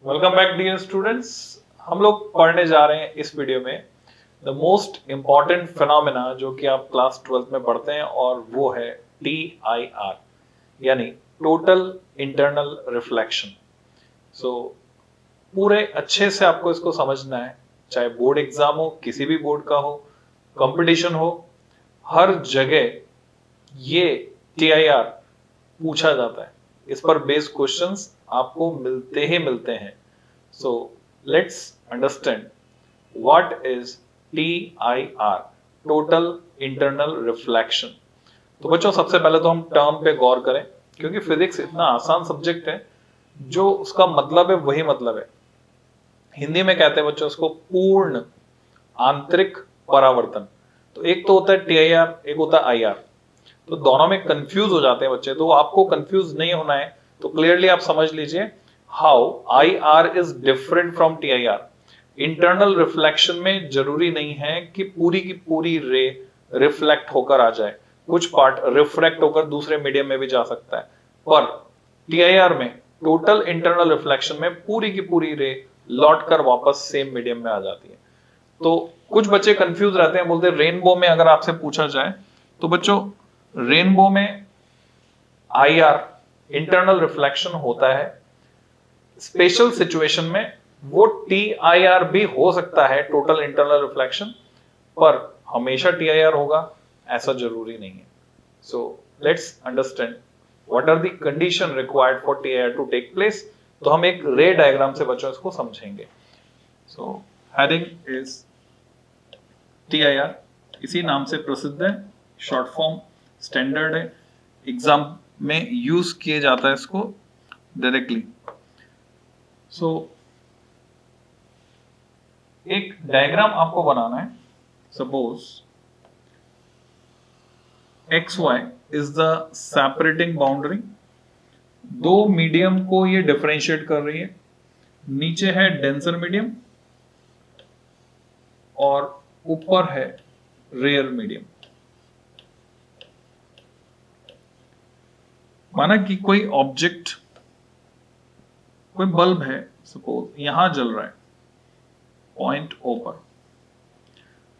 Welcome back dear students. हम लोग पढ़ने जा रहे हैं इस वीडियो में द मोस्ट इंपॉर्टेंट फिनोमेना जो कि आप क्लास 12th में पढ़ते हैं, और वो है TIR यानी टोटल इंटरनल रिफ्लेक्शन। सो पूरे अच्छे से आपको इसको समझना है, चाहे बोर्ड एग्जाम हो, किसी भी बोर्ड का हो, कंपटीशन हो, हर जगह ये TIR पूछा जाता है। इस पर बेस्ड क्वेश्चंस आपको मिलते ही मिलते हैं। So let's understand what is TIR, Total Internal Reflection। तो बच्चों सबसे पहले तो हम टर्म पे गौर करें, क्योंकि फिजिक्स इतना आसान सब्जेक्ट है, जो उसका मतलब है वही मतलब है। हिंदी में कहते हैं बच्चों उसको पूर्ण आंतरिक परावर्तन। तो एक तो होता है TIR, एक होता है IR। तो दोनों में कंफ्यूज हो जाते हैं बच्चे, तो आपको कंफ्यूज नहीं होना है। तो क्लियरली आप समझ लीजिए how IR is different from TIR। Internal reflection में जरूरी नहीं है कि पूरी की पूरी रे रिफ्लेक्ट होकर आ जाए, कुछ पार्ट रिफ्रैक्ट होकर दूसरे मीडियम में भी जा सकता है। पर TIR में टोटल इंटरनल रिफ्लेक्शन में पूरी की पूरी रे लौट कर वापस सेम मीडियम में आ जाती है। तो कुछ बच्चे कंफ्यूज रहते हैं, बोलते हैं रेनबो में अगर आपसे पूछा जाए, तो बच्चों रेनबो में IR इंटरनल रिफ्लेक्शन होता है। स्पेशल सिचुएशन में वो TIR भी हो सकता है, टोटल इंटरनल रिफ्लेक्शन, पर हमेशा TIR होगा ऐसा जरूरी नहीं है। So let's understand what are the condition required for TIR to take place. तो हम एक रे डायग्राम से बच्चों इसको समझेंगे। सो हेडिंग इज TIR, इसी नाम से प्रसिद्ध है, शॉर्ट फॉर्म स्टैंडर्ड है, एग्जाम में यूज किए जाता है इसको डायरेक्टली। सो एक डायग्राम आपको बनाना है। Suppose XY is the separating boundary. दो मीडियम को ये डिफरेंशिएट कर रही है। नीचे है डेंसर मीडियम और ऊपर है रेयर मीडियम। माना कि कोई ऑब्जेक्ट, कोई बल्ब है, सपोज यहां जल रहा है पॉइंट O पर।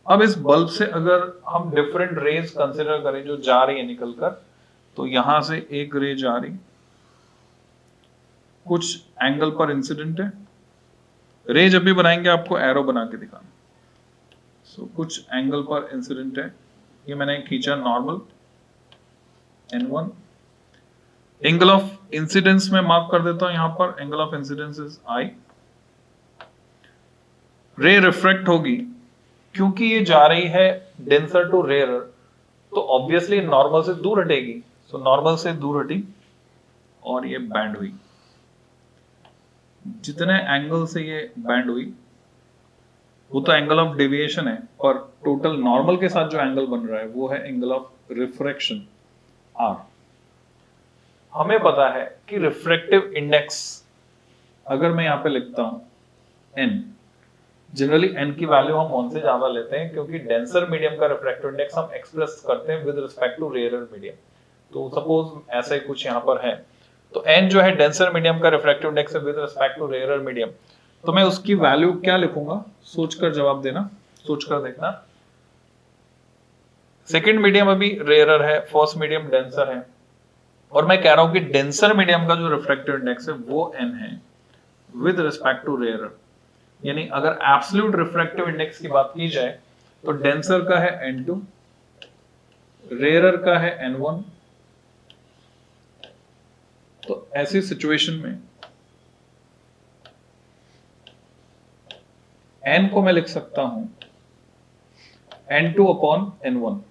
अब इस बल्ब से अगर हम डिफरेंट रेज कंसिडर करें जो जा रही है निकलकर, तो यहां से एक रे जा रही, कुछ एंगल पर इंसिडेंट है। रे जब भी बनाएंगे आपको एरो बना के दिखाना। सो कुछ एंगल पर इंसिडेंट है, ये मैंने खींचा normal N1। Angle of incidence में मार्क कर देता हूं, यहां पर angle of incidence is I। रे रिफ्रैक्ट होगी, क्योंकि ये जा रही है डेंसर टू रेयर, तो ऑब्वियसली नॉर्मल से दूर हटेगी। सो नॉर्मल से दूर हटी और ये बैंड हुई। जितने एंगल से ये बैंड हुई वो तो एंगल ऑफ डेविएशन है, पर टोटल नॉर्मल के साथ जो एंगल बन रहा है वो है एंगल ऑफ रिफ्रैक्शन R। हमें पता है कि रिफ्रैक्टिव इंडेक्स अगर मैं यहां पे लिखता हूं N, जनरली N की वैल्यू हम 1 से ज्यादा लेते हैं, क्योंकि डेंसर मीडियम का रिफ्रैक्टिव इंडेक्स हम एक्सप्रेस करते हैं with respect to rare medium. तो सपोज ऐसा ही कुछ यहां पर है, तो N जो है डेंसर मीडियम का रिफ्रैक्टिव इंडेक्स है with respect to rare medium. तो मैं उसकी वैल्यू क्या लिखूंगा, सोचकर जवाब देना, सोचकर देखना। सेकंड मीडियम अभी रेयरर है, फर्स्ट मीडियम डेंसर है, और मैं कह रहा हूं कि डेंसर मीडियम का जो रिफ्रैक्टिव इंडेक्स है वो N है विद रिस्पेक्ट टू रेयरर। यानी अगर एब्सोल्यूट रिफ्रैक्टिव इंडेक्स की बात की जाए तो डेंसर का है N2, रेयरर का है N1। तो ऐसी सिचुएशन में N को मैं लिख सकता हूं N2 upon N1।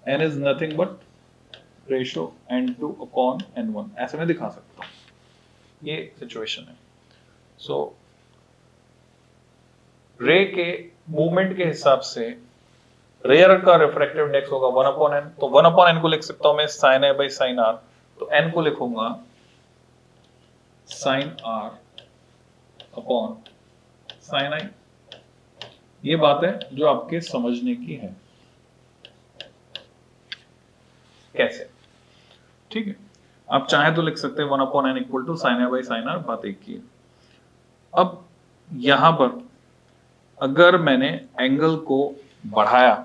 N is nothing but ratio N2 upon N1, ऐसे में दिखा सकता हूं। ये सिचुएशन है। सो रे के मूवमेंट के हिसाब से रेयर का रिफ्रैक्टिव इंडेक्स होगा 1 अपॉन N। तो 1 अपॉन N को लिख सकता हूं मैं sine A by sine R। तो N को लिखूंगा sine R upon sine I। ये बात है जो आपके समझने की है। कैसे? ठीक है, आप चाहे तो लिख सकते हैं 1 upon N equal to sine A by sine R, बात एक की है। अब यहां पर अगर मैंने एंगल को बढ़ाया,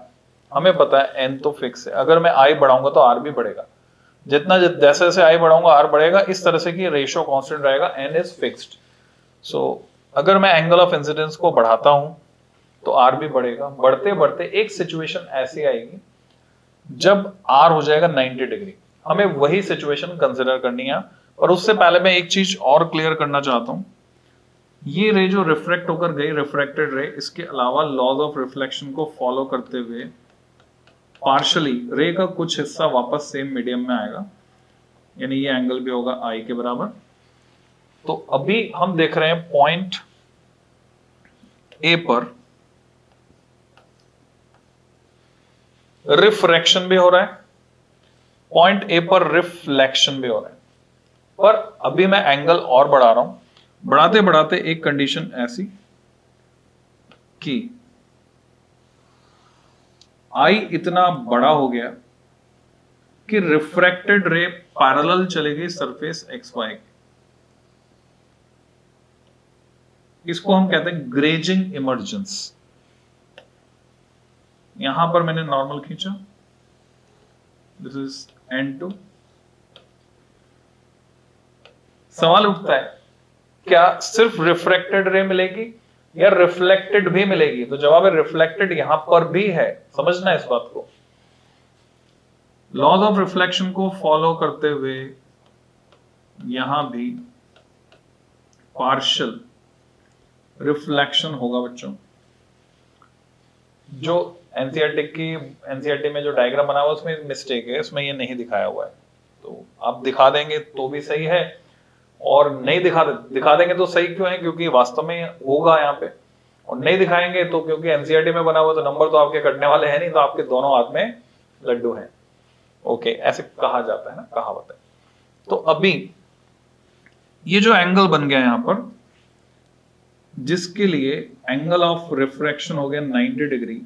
हमें पता है एन तो फिक्स है, अगर मैं आई बढ़ाऊंगा तो आर भी बढ़ेगा, जैसे जैसे आई बढ़ाऊंगा आर बढ़ेगा, इस तरह से कि रेशियो कांस्टेंट रहेगा, एन इज फिक्स्ड। सो अगर मैं एंगल ऑफ इंसिडेंस को बढ़ाता हूं तो आर भी बढ़ेगा। बढ़ते बढ़ते एक सिचुएशन ऐसी आएगी जब आर हो जाएगा 90 डिग्री। हमें वही सिचुएशन कंसिडर करनी है। और उससे पहले मैं एक चीज और क्लियर करना चाहता हूं, ये रे जो रिफ्रेक्ट होकर गई, रिफ्रैक्टेड रे, इसके अलावा लॉज ऑफ रिफ्लेक्शन को फॉलो करते हुए पार्शली रे का कुछ हिस्सा वापस सेम मीडियम में आएगा, यानी ये एंगल भी होगा आई के बराबर। तो अभी हम देख रहे हैं पॉइंट ए पर रिफ्रैक्शन भी हो रहा है, पॉइंट ए पर रिफ्लेक्शन भी हो रहा है, पर अभी मैं एंगल और बढ़ा रहा हूं। बढ़ाते बढ़ाते एक कंडीशन ऐसी कि आई इतना बड़ा हो गया कि रिफ्रैक्टेड रे पैरेलल चलेगी सरफेस एक्स वाई के। इसको हम कहते हैं ग्रेजिंग इमर्जेंस। यहां पर मैंने नॉर्मल खींचा, दिस इज N2। सवाल उठता है क्या सिर्फ रिफ्रैक्टेड रे मिलेगी या रिफ्लेक्टेड भी मिलेगी? तो जवाब है रिफ्लेक्टेड यहां पर भी है। समझना इस बात को, लॉज ऑफ रिफ्लेक्शन को फॉलो करते हुए यहां भी पार्शियल रिफ्लेक्शन होगा बच्चों। जो एनसीईआरटी में जो डायग्राम बना हुआ उसमें मिस्टेक है, उसमें ये नहीं दिखाया हुआ है। तो आप दिखा देंगे तो भी सही है, और नहीं दिखा देंगे तो सही क्यों है, क्योंकि वास्तव में होगा यहाँ पे। और नहीं दिखाएंगे तो क्योंकि एनसीईआरटी में बना हुआ तो नंबर तो आपके कटने वाले हैं नहीं, तो आपके दोनों हाथ में लड्डू हैं। ओके, ऐसे कहा जाता है ना, कहावत है। तो अभी ये जो एंगल बन गया यहां पर, जिसके लिए एंगल ऑफ रिफ्रैक्शन हो गया 90 डिग्री,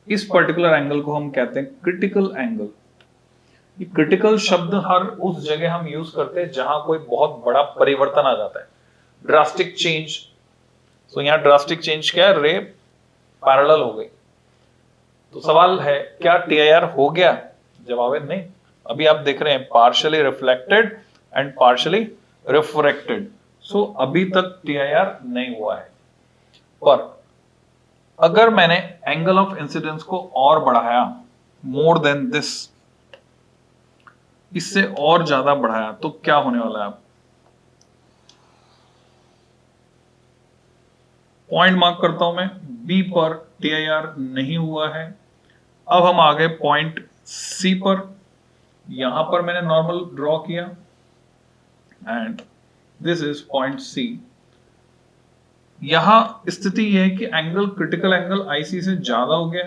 इस पर्टिकुलर एंगल को हम कहते हैं क्रिटिकल एंगल। ये क्रिटिकल शब्द हर उस जगह हम यूज करते हैं जहां कोई बहुत बड़ा परिवर्तन आ जाता है, ड्रास्टिक चेंज। तो यहां ड्रास्टिक चेंज क्या है, रे पैरेलल हो गई। तो सवाल है क्या टीआईआर हो गया? जवाब है नहीं। अभी आप देख रहे हैं partially reflected and partially refracted. So अभी तक टीआईआर नहीं हुआ है। पर अगर मैंने एंगल ऑफ इंसिडेंस को और बढ़ाया, मोर देन दिस, इससे और ज्यादा बढ़ाया, तो क्या होने वाला है? पॉइंट मार्क करता हूं मैं, बी पर टीआईआर नहीं हुआ है। अब हम आ गए पॉइंट सी पर। यहां पर मैंने नॉर्मल ड्रॉ किया and this is point C. यहां स्थिति यह है कि एंगल, क्रिटिकल एंगल आईसी से ज्यादा हो गया,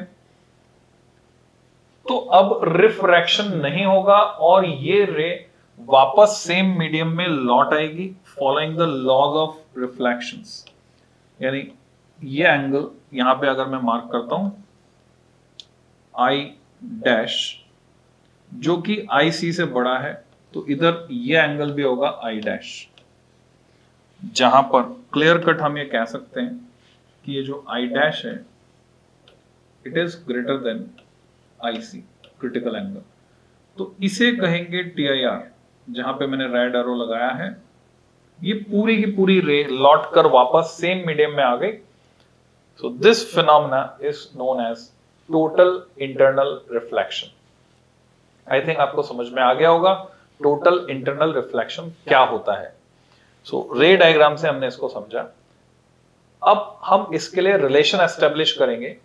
तो अब रिफ्रैक्शन नहीं होगा और ये रे वापस सेम मीडियम में लौट आएगी following the laws of reflections. यानी ये एंगल यहां पे अगर मैं मार्क करता हूं आई डैश, जो कि आई सी से बड़ा है, तो इधर ये एंगल भी होगा आई डैश, जहां पर क्लियर कट हम ये कह सकते हैं कि ये जो आई डैश है it is greater than I C, critical angle. तो इसे कहेंगे टीआईआर। जहां पे मैंने रेड एरो लगाया है, ये पूरी की पूरी रे लौट कर वापस सेम मीडियम में आ गई। So this phenomena is known as total internal reflection. I think आपको समझ में आ गया होगा टोटल इंटरनल रिफ्लेक्शन क्या होता है। सो रे डायग्राम से हमने इसको समझा। अब हम इसके लिए रिलेशन एस्टेब्लिश करेंगे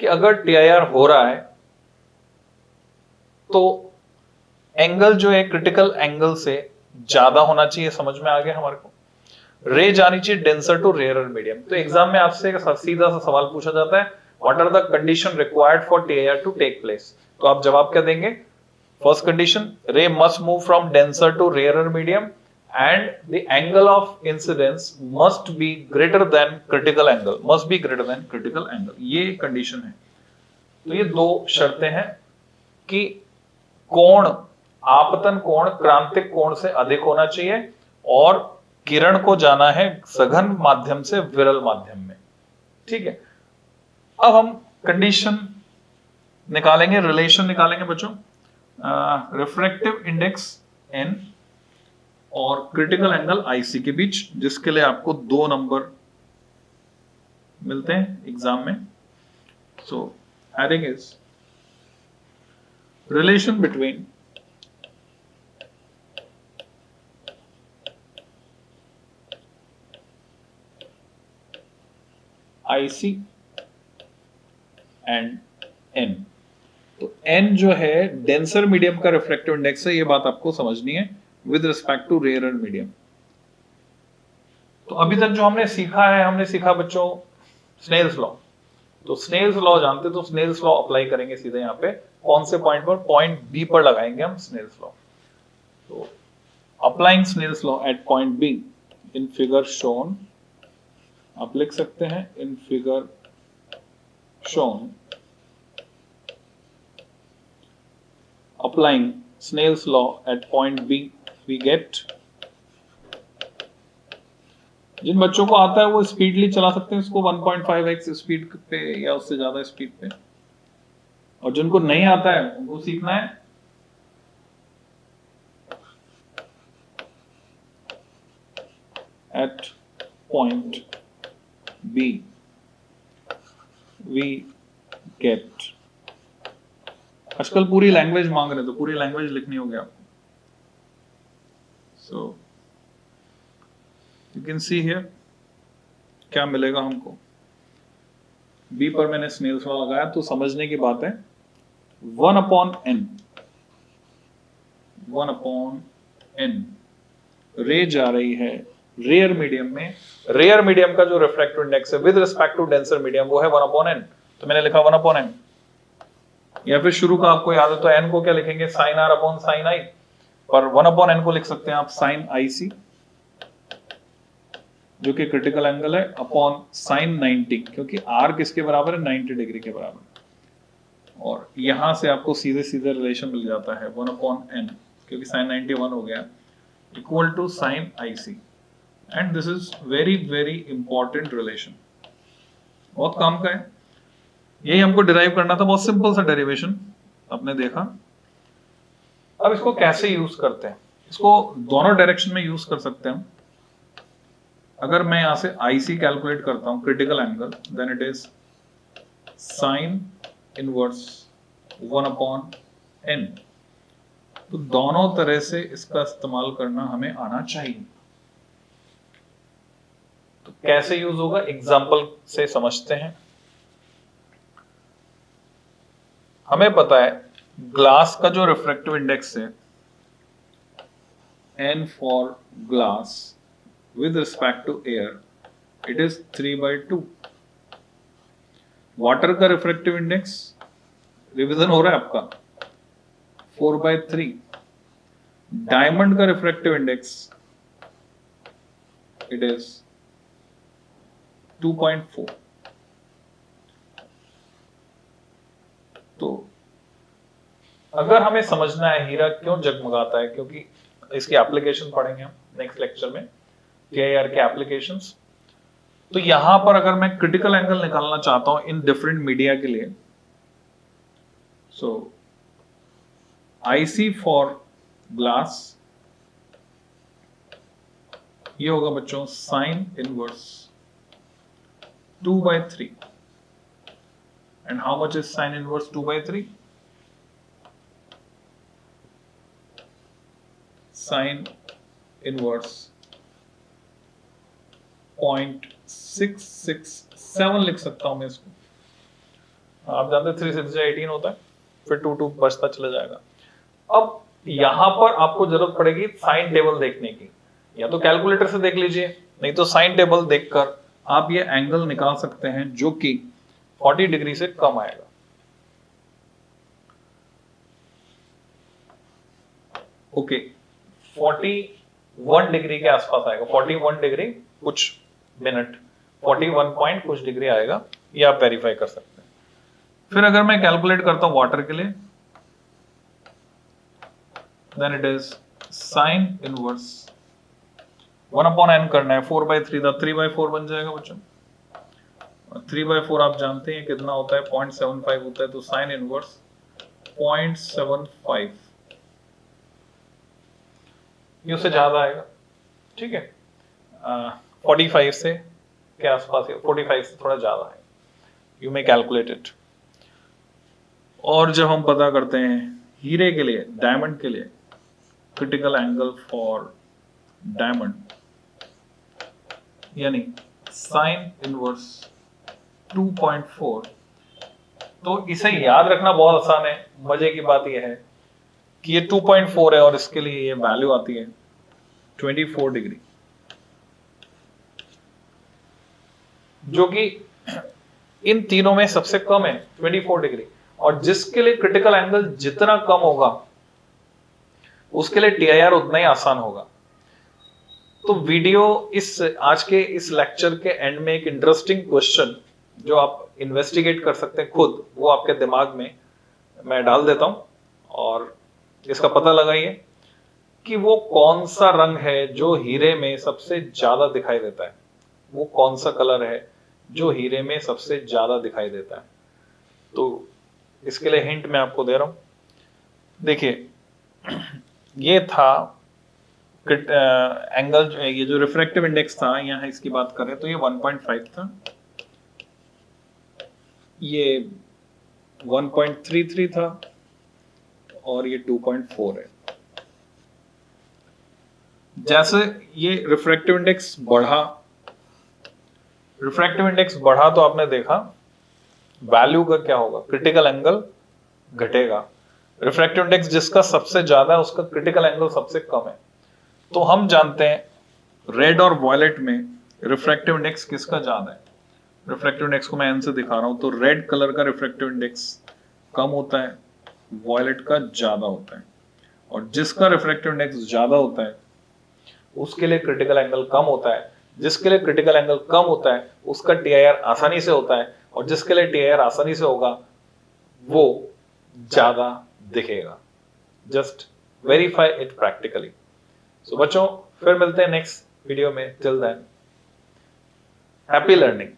कि अगर टीआईआर हो रहा है तो एंगल जो है क्रिटिकल एंगल से ज्यादा होना चाहिए। समझ में आ गया हमारे को? रे जानी चाहिए डेंसर टू रेयरर मीडियम। तो एग्जाम में आपसे सीधा सा सवाल पूछा जाता है, what are the condition required for TIR to take place? तो आप जवाब क्या देंगे? First condition, ray must move from denser to rarer medium and the angle of incidence must be greater than critical angle, must be greater than critical angle। ये condition है। तो ये दो शर्तें हैं कि कोण, आपतन कोण क्रांतिक कोण से अधिक होना चाहिए और किरण को जाना है सघन माध्यम से विरल माध्यम में। ठीक है, अब हम कंडीशन निकालेंगे, रिलेशन निकालेंगे बच्चों, रिफ्रैक्टिव इंडेक्स n और क्रिटिकल एंगल IC के बीच, जिसके लिए आपको 2 नंबर मिलते हैं एग्जाम में। So heading is relation between IC and n। तो n जो है डेंसर मीडियम का रिफ्रैक्टिव इंडेक्स है, ये बात आपको समझनी है with respect to rare medium. तो अभी तक जो हमने सीखा है, हमने सीखा बच्चों स्नेल्स लॉ। तो स्नेल्स लॉ जानते, तो स्नेल्स लॉ अप्लाई करेंगे सीधे यहाँ पे कौन से पॉइंट पर, पॉइंट बी पर लगाएंगे हम स्नेल्स लॉ। तो applying Snell's law at point B in figure shown, आप लिख सकते हैं in figure shown, applying Snell's law at point B we get, जिन बच्चों को आता है वो स्पीडली चला सकते हैं इसको 1.5x स्पीड पे या उससे ज्यादा स्पीड पे, और जिनको नहीं आता है उनको सीखना है at point B we get, आजकल पूरी लैंग्वेज मांग रहे, तो पूरी लैंग्वेज लिखनी होगी आपको। So you can see here क्या मिलेगा हमको। बी पर मैंने स्नेल्स लॉ लगाया, तो समझने की बात है 1/n, 1/n रे जा रही है रेयर मीडियम में। रेयर मीडियम का जो रिफ्रैक्टिव इंडेक्स है with respect to denser medium वो है 1/n, तो मैंने लिखा 1/n। या फिर शुरू का आपको याद है तो n को क्या लिखेंगे, sin r upon sin i, पर 1/n को लिख सकते हैं आप sin IC जो कि क्रिटिकल एंगल है, अपॉन sin 90, क्योंकि r किसके बराबर है, 90 डिग्री के बराबर। और यहां से आपको सीधे सीधे रिलेशन मिल जाता है 1/n, क्योंकि sin 90 1 हो गया, equal to sin IC। And this is very very important relation, बहुत काम का है। यही हमको डिराइव करना था, बहुत सिंपल सा डेरिवेशन आपने देखा। अब इसको कैसे यूज करते हैं, इसको दोनों डायरेक्शन में यूज कर सकते हैं। अगर मैं यहां से IC कैलकुलेट करता हूं critical angle, then it is sine inverse 1/n। तो दोनों तरह से इसका इस्तेमाल करना हमें आना चाहिए। तो कैसे यूज होगा, एग्जाम्पल से समझते हैं। हमें पता है ग्लास का जो रिफ्रैक्टिव इंडेक्स है n for glass with respect to air it is 3/2। Water का रिफ्रैक्टिव इंडेक्स रिवीजन हो रहा है आपका 4/3। डायमंड का रिफ्रैक्टिव इंडेक्स इट इज 2.4। तो अगर हमें समझना है हीरा क्यों जगमगाता है, क्योंकि इसकी एप्लीकेशन पढ़ेंगे हम नेक्स्ट लेक्चर में, TIR के एप्लीकेशंस। तो यहां पर अगर मैं क्रिटिकल एंगल निकालना चाहता हूं इन डिफरेंट मीडिया के लिए, सो IC फॉर ग्लास ये होगा बच्चों sine inverse 2/3। And how much is sine inverse 2/3? Sine inverse 0.667 लिख सकता हूं मैं इसको। आप जानते हैं 3 से 18 होता है, फिर 2 बचता चला जाएगा। अब यहां पर आपको जरूरत पड़ेगी साइन टेबल देखने की, या तो कैलकुलेटर से देख लीजिए, नहीं तो साइन टेबल देखकर आप ये एंगल निकाल सकते हैं जो कि 40 डिग्री से कम आएगा। ओके, 41 डिग्री के आसपास आएगा, 41 डिग्री कुछ मिनट, 41 पॉइंट कुछ डिग्री आएगा, ये आप वेरीफाई कर सकते हैं। फिर अगर मैं कैलकुलेट करता हूं वाटर के लिए, then it is sine inverse 1/n करना है, 4/3 था, 3/4 बन जाएगा बच्चों। 3/4 आप जानते हैं कितना होता है, 0.75 होता है, तो साइन इनवर्स 0.75 ये उससे ज्यादा आएगा, ठीक है। 45 से के आसपास, 45 से थोड़ा ज्यादा है, यू मे कैलकुलेट इट। और जब हम पता करते हैं हीरे के लिए, डायमंड के लिए, क्रिटिकल एंगल फॉर डायमंड यानी साइन इनवर्स 2.4, तो इसे याद रखना बहुत आसान है। मजे की बात यह है कि ये 2.4 है और इसके लिए ये वैल्यू आती है 24 डिग्री, जो कि इन तीनों में सबसे कम है 24 डिग्री। और जिसके लिए क्रिटिकल एंगल जितना कम होगा उसके लिए टीआईआर उतना ही आसान होगा। तो वीडियो इस आज के इस लेक्चर के एंड में एक इंटरेस्टिंग क्वेश्चन जो आप इन्वेस्टिगेट कर सकते हैं खुद, वो आपके दिमाग में मैं डाल देता हूं और इसका पता लगाइए कि वो कौन सा रंग है जो हीरे में सबसे ज्यादा दिखाई देता है, वो कौन सा कलर है जो हीरे में सबसे ज्यादा दिखाई देता है। तो इसके लिए हिंट मैं आपको दे रहा हूं। देखिए, ये था एंगल, ये जो रिफ्रैक्टिव इंडेक्स था, यहां इसकी बात करें तो ये 1.5 था, ये 1.33 था और ये 2.4 है। जैसे ये रिफ्रैक्टिव इंडेक्स बढ़ा, तो आपने देखा वैल्यू का क्या होगा, क्रिटिकल एंगल घटेगा। रिफ्रैक्टिव इंडेक्स जिसका सबसे ज्यादा है उसका क्रिटिकल एंगल सबसे कम है। तो हम जानते हैं रेड और वॉयलेट में रिफ्रैक्टिव इंडेक्स किसका ज्यादा है। रिफ्रैक्टिव इंडेक्स को मैं एन से दिखा रहा हूं, तो रेड कलर का रिफ्रैक्टिव इंडेक्स कम होता है, वॉयलेट का ज्यादा होता है। और जिसका रिफ्रैक्टिव इंडेक्स ज्यादा होता है उसके लिए क्रिटिकल एंगल कम होता है, जिसके लिए क्रिटिकल एंगल कम होता है उसका टीआईआर आसानी से होता है, और जिसके लिए टीआईआर आसानी से होगा वो ज्यादा दिखेगा। Just verify it practically. So बच्चों, फिर मिलते हैं नेक्स्ट वीडियो में। Till then, happy learning.